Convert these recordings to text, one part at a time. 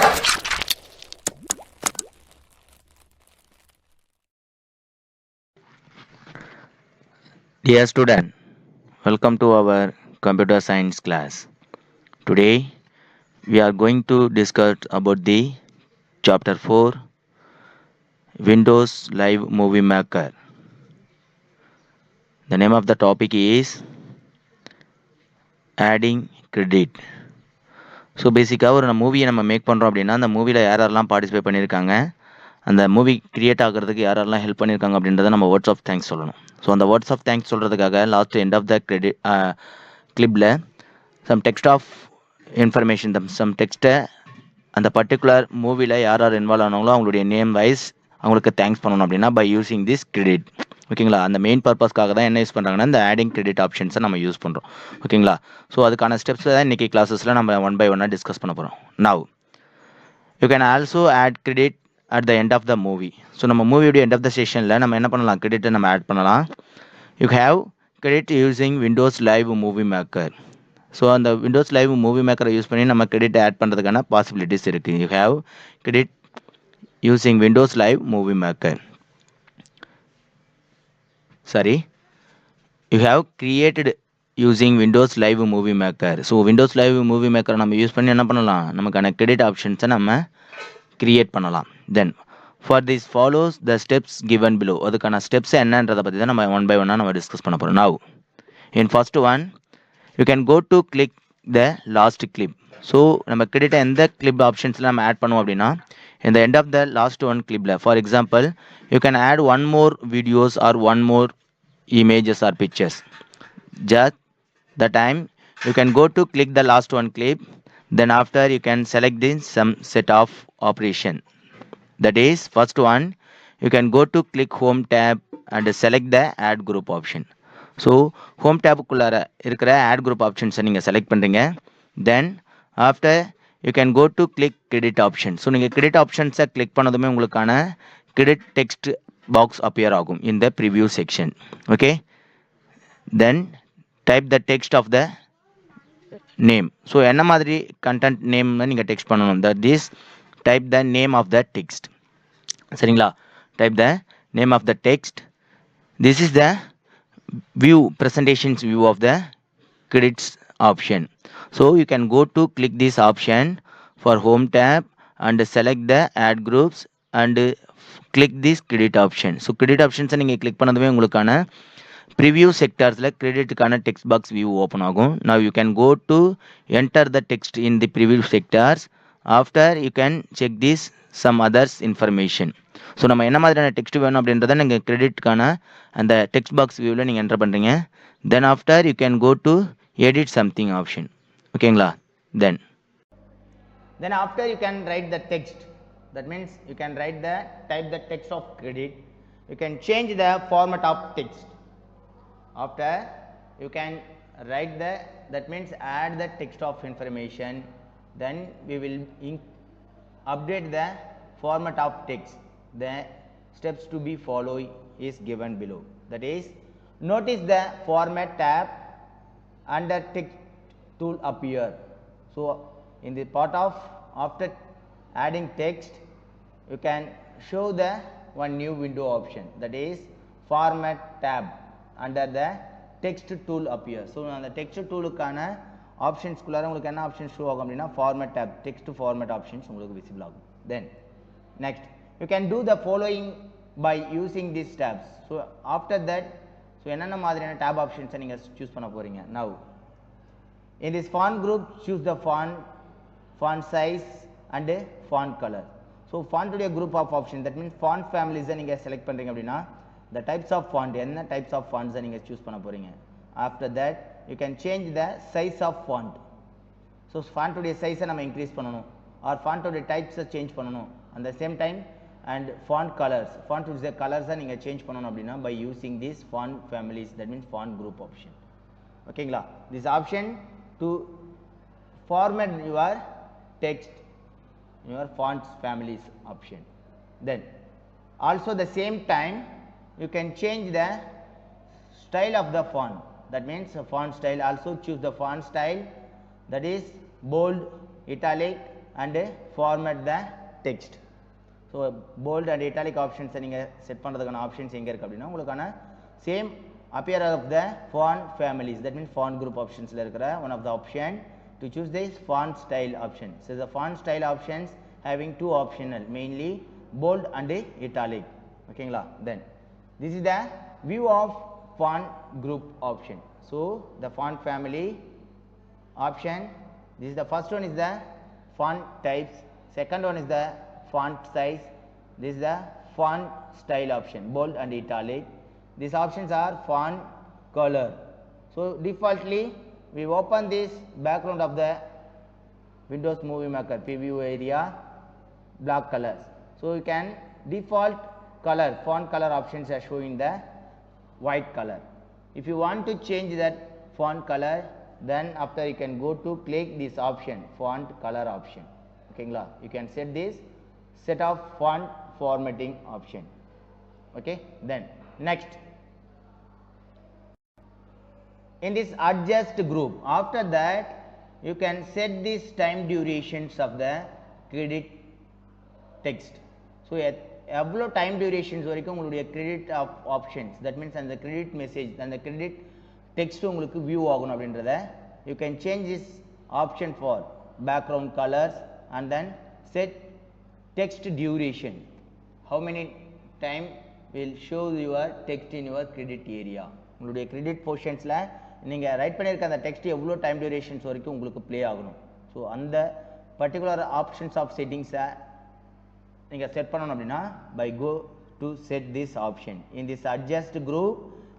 Dear student, welcome to our computer science class. Today we are going to discuss about the chapter 4 Windows Live Movie Maker. The name of the topic is adding credit. So பேசிக்காக ஒரு மூவியை நம்ம make பண்ணுறோம் அப்படின்னா அந்த மூவியில் யாரெல்லாம் participate பண்ணியிருக்காங்க, அந்த மூவி கிரியேட் ஆகிறதுக்கு யாரெல்லாம் ஹெல்ப் பண்ணியிருக்காங்க அப்படின்றத நம்ம வேர்ட்ஸ் ஆஃப் தேங்க்ஸ் சொல்லணும். ஸோ அந்த வேர்ட்ஸ் ஆஃப் தேங்க்ஸ் சொல்கிறதுக்காக last end of the credit கிளிப்பில் some text of information some டெக்ஸ்ட்டை அந்த பர்டிகுலர் மூவியில் யார் யார் இன்வால்வ் ஆனாங்களோ அவங்களுடைய நேம் வைஸ் அவங்களுக்கு தேங்க்ஸ் பண்ணணும் அப்படின்னா பை யூஸிங் திஸ் கிரெடிட். ஓகேங்களா, அந்த மெயின் பர்பஸ்க்காக தான் என்ன யூஸ் பண்ணுறாங்கன்னா இந்த ஆடிங் கிரெடிட் ஆப்ஷன்ஸை நம்ம யூஸ் பண்ணுறோம். ஓகேங்களா, ஸோ அதுக்கான ஸ்டெப்ஸில் தான் இன்றைக்கி கிளாஸஸில் நம்ம ஒன் பை ஒன்னாக டிஸ்கஸ் பண்ண போகிறோம். Now you can also add credit at the end of the movie. So நம்ம மூவியோட எண்ட் ஆஃப் த செஷனில் நம்ம என்ன பண்ணலாம், கிரெடிட்டை நம்ம ஆட் பண்ணலாம். You have credit using Windows live movie maker. So அந்த விண்டோஸ் லைவ் மூவி மேக்கரை யூஸ் பண்ணி நம்ம கிரெடிட் ஆட் பண்ணுறதுக்கான பாசிபிலிட்டிஸ் இருக்குது. You have credit using Windows live movie maker. Sorry, you have created using Windows live movie maker. So Windows live movie மேக்கரை நம்ம use பண்ணி என்ன பண்ணலாம், நமக்கான கிரெடிட் ஆப்ஷன்ஸை நம்ம கிரியேட் பண்ணலாம். தென் for this follows the steps given below. அதுக்கான steps என்னன்றதை பற்றி தான் நம்ம ஒன் பை ஒன்னாக நம்ம டிஸ்கஸ் பண்ண போகிறோம். Now in first one you can go to click the last clip. So நம்ம கிரெடிட்டை எந்த கிளிப் ஆப்ஷன்ஸில் நம்ம ஆட் பண்ணுவோம் அப்படின்னா in the end of the last one clip. For example, you can add one more videos or one more images or pictures. Just the time you can go to click the last one clip, then after you can select this some set of operation. That is first one, you can go to click home tab and select the add group option. So home tab குள்ளார இருக்கிற add group options நீங்கள் select பண்ணுறீங்க. Then after you can go to click credit option. So நீங்கள் credit options click பண்ணதுமே உங்களுக்கான credit text box appear ஆகும் in the preview section. Okay, then type the text of the name. So என்ன மாதிரி content name நீங்கள் text பண்ணணும், that is type the name of the text. சரிங்களா, type the name of the text. This is the view, presentations view of the credits option. So you can go to click this option for home tab and select the add groups and click this credit option. So credit options நீங்கள் click பண்ணதுமே உங்களுக்கான preview sectorsல creditக்கான text box view open ஆகும். Now you can go to enter the text in the preview sectors. After you can check this some others information. So நம்ம என்ன மாதிரியான text வேணும் அப்படின்றத நீங்கள் கிரெடிட்கான அந்த டெக்ஸ்ட் பாக்ஸ் வியூவில் நீங்கள் என்டர் பண்ணுறீங்க. Then after you can go to edit something option. ஓகேங்களா, தென் after you can write the text. That means you can type the text of credit. You can change the format of text. After you can write that means add the text of information. Then we will update the format of text. The steps to be followed is given below. That is, notice the format tab under text tool appear. So in the part of after adding text, you can show the one new window option, that is format tab under the text tool appear. So on the text tool கான options குள்ளார உங்களுக்கு என்ன options show ஆகும் அப்படின்னா format tab, text format options உங்களுக்கு visible ஆகும். Then next you can do the following by using these tabs. So after that, so என்னென்ன மாதிரியான tab options நீங்க choose பண்ண போறீங்க. Now in this font group, choose the font size and font color. So font உடைய group of options, that means font families நீங்க select பண்றீங்க அப்படின்னா the types of font, என்ன types of fonts நீங்க choose பண்ண போறீங்க. After that you can change the size of font. So font உடைய size நம்ம increase பண்ணணும் or font உடைய types change பண்ணணும். At the same time and font colors, font உடைய colors நீங்க change பண்ணணும் அப்படின்னா by using these font families, that means font group option. ஓகேங்களா, this option to format your text, your fonts families option. Then also the same time you can change the style of the font. That means font style, also choose the font style, that is bold, italic, and format the text. So bold and italic options நீங்கள் set பண்ணுறதுக்கான options எங்கே இருக்குது அப்படின்னா உங்களுக்கான same appear of the font families, that means font group options la irukra one of the option to choose this font style option. So the font style options having two optional, mainly bold and italic. Okay la, then this is the view of font group option. So the font family option, this is the first one is the font types, second one is the font size, this is the font style option, bold and italic. These options are font color. So defaultly we open this background of the Windows Movie Maker preview area black colors. So you can default color font color options are showing the white color. If you want to change that font color, then after you can go to click this option font color option. Okay, you can set this set of font formatting option. Okay, then next in this adjust group, after that you can set this time durations of the credit text. So எவ்வளோ time durations வரைக்கும் உங்களுடைய credit options, that means அந்த credit message அந்த credit text உங்களுக்கு view ஆகணும் அப்படின்றத you can change this option for background colours and then set text duration, how many time will show your text in your credit area. உங்களுடைய credit போர்ஷன்ஸில் நீங்கள் right பண்ணியிருக்க அந்த text எவ்வளோ time durations வரைக்கும் உங்களுக்கு ப்ளே ஆகணும். ஸோ அந்த particular options of செட்டிங்ஸை நீங்கள் செட் பண்ணணும் அப்படின்னா by go to set this option. In this adjust group,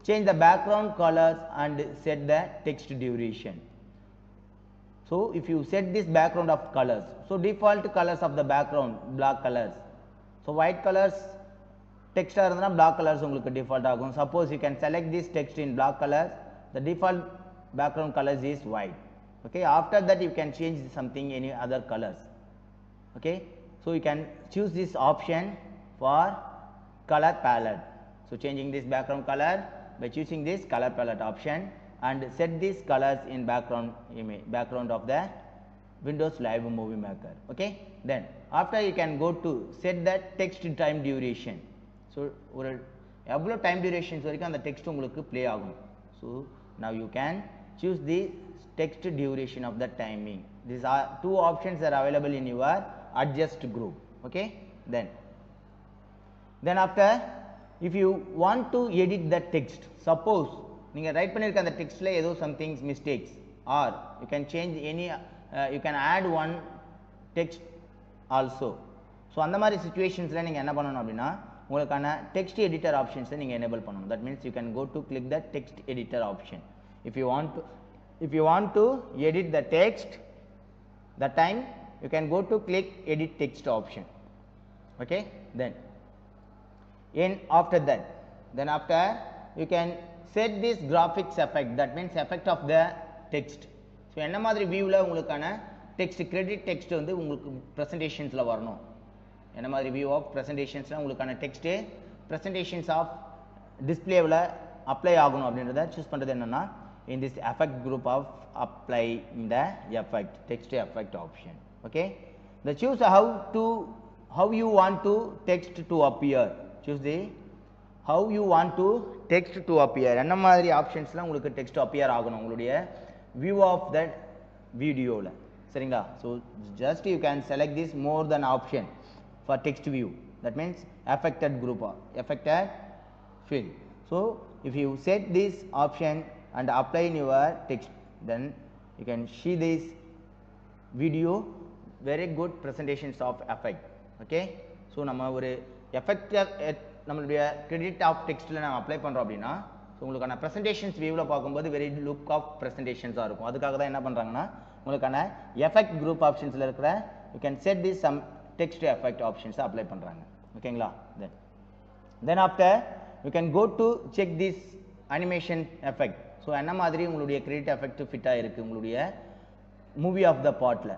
change the background colors and set the text duration. So if you set this background of colors, so default colors of the background black colors, so white colors text இருந்தனா black colors உங்களுக்கு default ஆகும். Suppose you can select this text in black colors, the default background colors is white. Okay, after that you can change something any other colors. Okay, so you can choose this option for color palette. So changing this background color by choosing this color palette option and set these colors in background image, background of the Windows Live Movie Maker. Okay, then after you can go to set that text time duration. So ஒரு எவ்வளோ time durations வரைக்கும் அந்த text உங்களுக்கு play ஆகும். So now you can choose the text duration of the timing. These are two options are available in your adjust group. Okay, then after if you want to edit the text, suppose நீங்க right பண்ணிருக்க அந்த டெக்ஸ்ட்ல ஏதோ something mistakes or you can change any you can add one text also. So அந்த மாதிரி சிச்சுவேஷன்ஸில் நீங்கள் என்ன பண்ணணும் அப்படின்னா உங்களுக்கான டெக்ஸ்ட் எடிட்டர் ஆப்ஷன்ஸை நீங்கள் எனேபிள் பண்ணணும். That means you can go to click the text editor option. If you want to edit the text, that time you can go to click edit text option. Okay, then after that, then after you can set this graphics effect, that means effect of the text. So என்ன மாதிரி வியூவில் உங்களுக்கான text credit text வந்து உங்களுக்கு ப்ரெசன்டேஷன்ஸில் வரணும், என்ன மாதிரி view of ப்ரெசன்டேஷன்ஸில் உங்களுக்கான டெக்ஸ்ட்டு ப்ரெசன்டேஷன்ஸ் ஆஃப் டிஸ்பிளேவில் அப்ளை ஆகணும் அப்படின்றத சூஸ் பண்ணுறது என்னென்னா in this effect group of apply in the effect text effect option. Okay, the choose how you want to text to appear, choose the how you want to text to appear. என்ன மாதிரி ஆப்ஷன்ஸ்லாம் உங்களுக்கு text appear ஆகணும் உங்களுடைய view of that வீடியோவில், சரிங்களா? So just you can select this more then option for text view, that means affected group or affected field. So if you set this option and apply in your text, then you can see this video very good presentations of effect. Okay, so நம்ம ஒரு effect நம்மளுடைய credit of டெக்ஸ்ட்டில் நம்ம apply பண்ணுறோம் அப்படின்னா so உங்களுக்கான presentations வியூவில் பார்க்கும்போது very look of ப்ரெசன்டேஷன்ஸாக இருக்கும். அதுக்காக தான் என்ன பண்ணுறாங்கன்னா உங்களுக்கான எஃபெக்ட் குரூப் ஆப்ஷன்ஸில் இருக்கிற you can set this some text effect ஆப்ஷன்ஸை அப்ளை பண்ணுறாங்க. ஓகேங்களா? Then after you can go to check this animation effect. So என்ன மாதிரி உங்களுடைய கிரெடிட் எஃபெக்ட் ஃபிட்டாக இருக்குது உங்களுடைய மூவி ஆஃப் த பார்ட்டில்.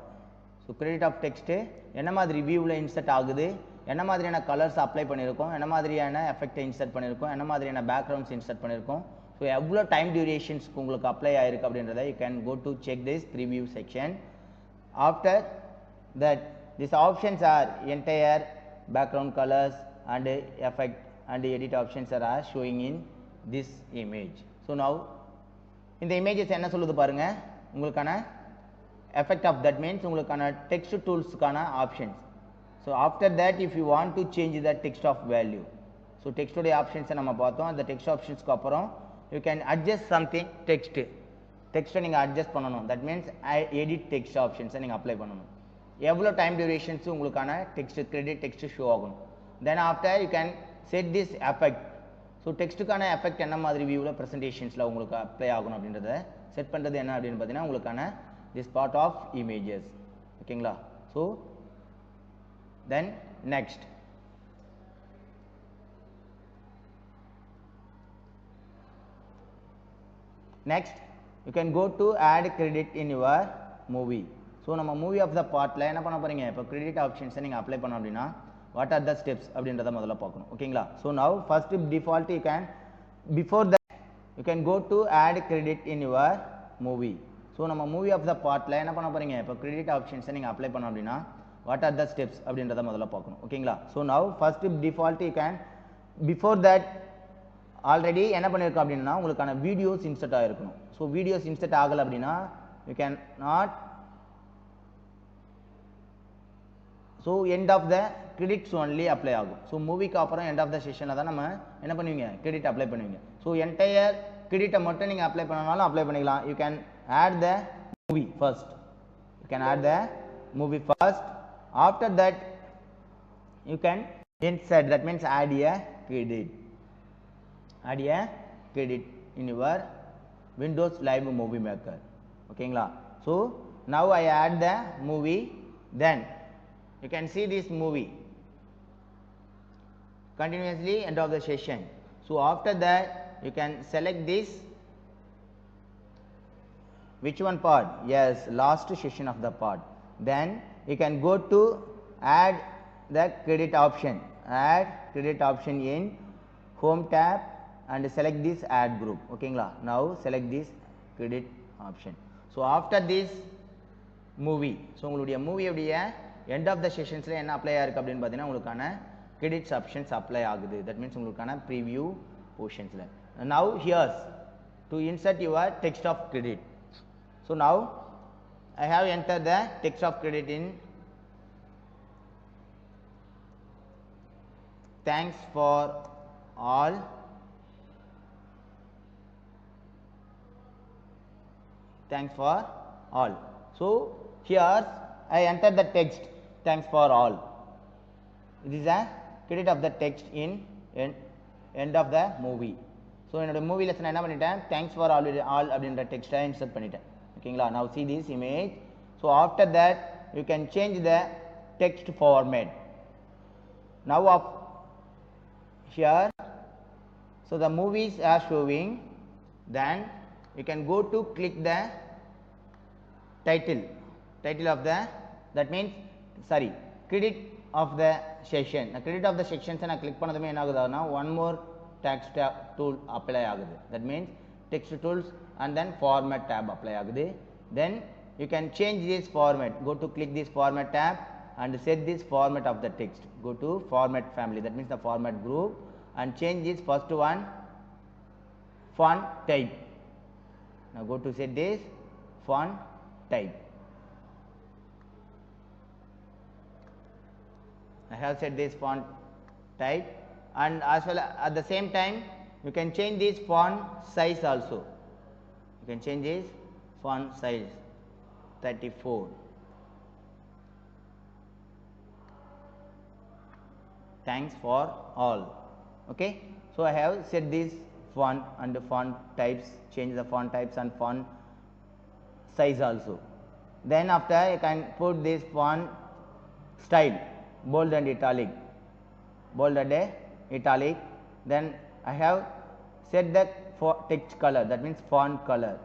ஸோ கிரெடிட் ஆஃப் டெக்ஸ்ட்டு என்ன மாதிரி வியூவில் இன்சர்ட் ஆகுது, என்ன மாதிரியான கலர்ஸ் அப்ளை பண்ணியிருக்கோம், என்ன மாதிரியான எஃபெக்டை இன்சர்ட் பண்ணியிருக்கோம், என்ன மாதிரியான பேக்ரவுண்ட்ஸ் இன்சர்ட் பண்ணியிருக்கோம், ஸோ எவ்வளோ டைம் டியூரேஷன்ஸ்க்கு உங்களுக்கு அப்ளை ஆயிருக்கு அப்படின்றத you can go to check this preview section. After that these options are entire, background colors and effect and edit options are showing in this image. So now இந்த images என்ன சொல்லுது பாருங்க, உங்களுக்கான effect of that means உங்களுக்கான text tools கான options. So after that if you want to change the text of value, so text உடைய options நம்ம பார்த்தோம். அந்த text options க்கு அப்புறம் you can adjust something text நீங்க adjust பண்ணணும். that means edit text options நீங்க apply பண்ணணும். எவ்வளவு time durations உங்களுக்கான text credit text show ஆகும். then after you can set this effect. so text கான effect என்ன மாதிரி viewல presentationsல உங்களுக்கு apply ஆகணும் அப்படின்றத செட் பண்றது என்ன அப்படினு பாத்தீங்கன்னா உங்களுக்கான this part of images. ஓகேங்களா? so then next you can go to add credit in your movie. so நம்ம movie of the partல என்ன பண்ண போறீங்க, இப்போ credit options நீங்க அப்ளை பண்ணனும் அப்படினா what are the steps அப்படின்றத முதல்ல பார்க்கணும். ஓகேங்களா? so now first default you can before that you can go to add credit in your movie. so நம்ம movie of the partல என்ன பண்ண போறீங்க, இப்போ credit options நீங்க அப்ளை பண்ணனும் அப்படினா what are the steps அப்படின்றத முதல்ல பார்க்கணும். ஓகேங்களா? so now first default you can before that already என்ன பண்ணிருக்கோம் அப்படினா உங்களுக்கான வீடியோஸ் இன்சர்ட் ஆயிருக்கணும். so வீடியோஸ் இன்சர்ட் ஆகல அப்படினா you can not, so end of the credits only apply ஆகும். so மூவிக்கு அப்புறம் end of the sessionல தான் நம்ம என்ன பண்ணுவீங்க, credit apply பண்ணுவீங்க. so entire credit மட்டும் நீங்க apply பண்ணனாலும் apply பண்ணிக்கலாம். you can add the movie first, you can add the movie first. after that you can insert, that means add a credit, add a credit in your Windows Live Movie Maker. ஓகேங்களா? so now I add the movie, then you can see this movie continuously end of the session. so after that you can select this, which one part, yes, last session of the part. then you can go to add the credit option, add credit option in home tab and select this add group. ஓகேங்களா? now select this credit option. so after this movie, so உங்களுடைய movie உடைய end of the sessionsல என்ன apply ஆயிருக்கு அப்படினு பாத்தீங்கன்னா உங்களுக்கான credits options apply ஆகுது. that means உங்களுக்கான preview portionsல. now here's to insert your text of credit. so now I have entered the text of credit in thanks for all thanks for all. so here I entered the text thanks for all. it is a credit of the text in end of the movie. so என்னோட movie lesson என்ன பண்ணிட்டேன், thanks for all அப்படின்ற டெக்ஸ்டை insert பண்ணிட்டேன். ஓகேங்களா? now see this image. so after that you can change the text format. now of here, so the movies are showing, then you can go to click the title of the, that means sorry, credit of the section. the credit of the sections நான் click பண்ணதுமே என்ன ஆகுதுன்னா one more text tool apply ஆகுது. that means text tools and then format tab apply ஆகுது. then you can change this format, go to click this format tab and set this format of the text, go to format family, that means the format group, and change this first one font type. now go to set this font type. I have set this font type, and as well at the same time you can change this font size also. you can change this font size 34. thanks for all. okay, so I have set this font and the font types, change the font types and font size also. then after you can put this font style bold and italic, bold and italic. then I have set the text color, that means font color.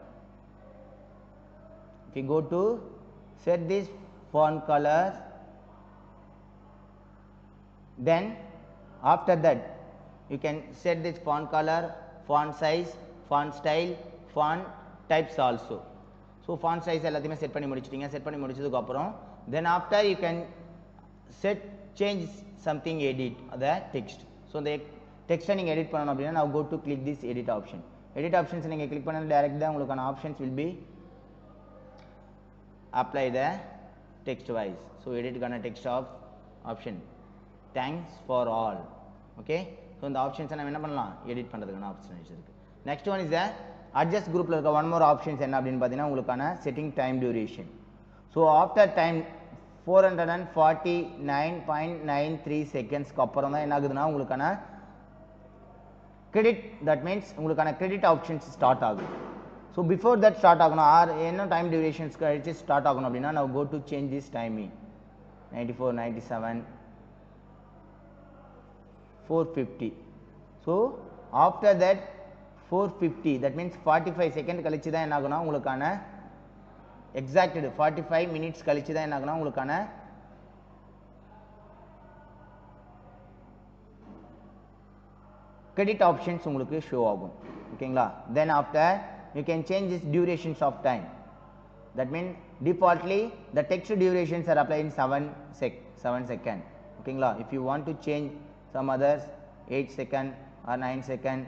if you go to set this font colors, then after that you can set this font color, font size, font style, font types also. so font size எல்லாத்தையுமே set பண்ணி முடிச்சிட்டீங்க. Set பண்ணி முடிச்சதுக்கு அப்புறம் Then after you can change something, edit the text. So the text நீங்க edit பண்ணனும் அப்படினா now go to click this edit option. Edit options நீங்க click பண்ணா direct தான் உங்களுக்கான options will be apply the text wise. So edit கான text of option. Thanks for all. Okay. So இந்த options நம்ம என்ன பண்ணலாம், edit பண்றதுக்கான options இருக்கு. Next one is the adjust groupல இருக்க one more options என்ன அப்படினு பாத்தீங்கன்னா உங்களுக்கான setting time duration. So after time 449.93 seconds க்கு அப்புறம் தான் என்ன ஆகுதுன்னா உங்களுக்கான credit, that means உங்களுக்கான credit options start ஆகும். So before that start ஆகணும் or என்ன time durations கழிச்சு start ஆகணும் அப்படின்னா now go to change this timing 94, 97, 450. So after that 450, that means 45 seconds கழிச்சு தான் என்ன ஆகும்னா உங்களுக்கான exacted 45 minutes கழிச்சு தான் என்ன ஆகும்னா உங்களுக்கான credit options உங்களுக்கு show ஆகும். ஓகேங்களா? Then after you can change this durations of time. That means defaultly the text durations are applied in 7 second. ஓகேங்களா? If you want to change some others 8 second or 9 second,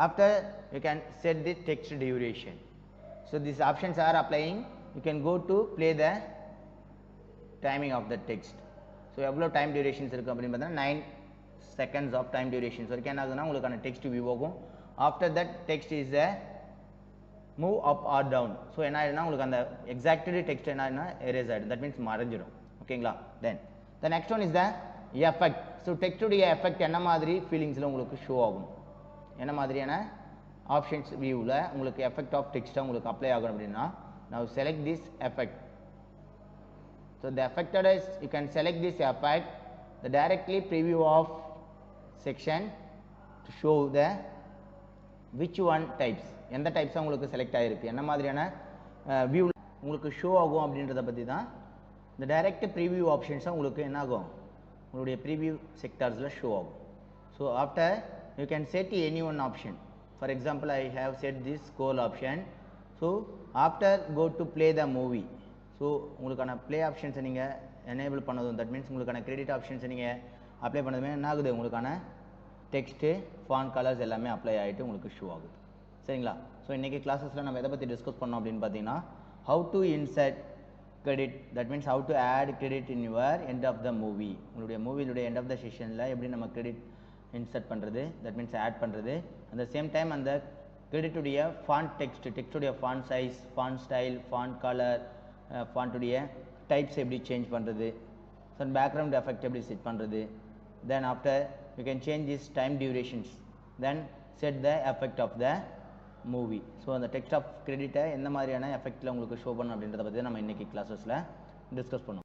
after you can set the text duration. So these options are applying. You can go to play the timing of the text. So எவ்வளவு time durations இருக்கு அப்படினு பார்த்தா 9 seconds of time durations வரைக்கும் என்ன ஆகுதுன்னா உங்களுக்கான text view ஆகும். After that text is a move up or down. So என்ன ஆயிடுனா உங்களுக்கு அந்த exacted text என்ன ஆயிடுனா erase ஆயிடும். That means மறைஞ்சிடும். ஓகேங்களா? Then the next one is the effect. So text உடைய effect என்ன மாதிரி feelingsல உங்களுக்கு show ஆகும், என்ன மாதிரியான options viewல உங்களுக்கு effect of text உங்களுக்கு apply ஆகும் அப்படினா now select this effect. So the affected is you can select this effect, the directly preview of section to show the which one types, எந்த types உங்களுக்கு select ஆயிருக்கு, என்ன மாதிரியான view உங்களுக்கு show ஆகும் அப்படின்றத பத்தி தான் இந்த direct preview options உங்களுக்கு என்ன ஆகும் உங்களுடைய preview sectorsல show ஆகும். So after you can set any one option. For example, I have set this scroll option. So after go to play the movie. So உங்களுக்கான play options நீங்க enable பண்ணதும், that means உங்களுக்கான credit options நீங்க apply பண்ணதுமே என்ன ஆகுது உங்களுக்கான text font colors எல்லாமே apply ஆயிட்டு உங்களுக்கு show ஆகுது. சரிங்களா? So இன்னைக்கு கிளாसेसல நம்ம எதை பத்தி டிஸ்கஸ் பண்ணோம் அப்படினு பாத்தீங்கன்னா how to insert credit, that means how to add credit in your end of the movie. உங்களுடைய மூவியோட end of the sessionல எப்படி நம்ம credit insert பண்றது, that means add பண்றது, at the same time அந்த credit உடைய font text உடைய font size, font style, font color, font உடைய types எப்படி change பண்றது, some background effect எப்படி set பண்றது, then after you can change this time durations, then set the effect of the movie. So அந்த text of credit எந்த மாதிரியான effectல உங்களுக்கு show பண்ணனும் அப்படின்றத பத்தி நம்ம இன்னைக்கு கிளாसेஸ்ல டிஸ்கஸ் பண்ணோம்.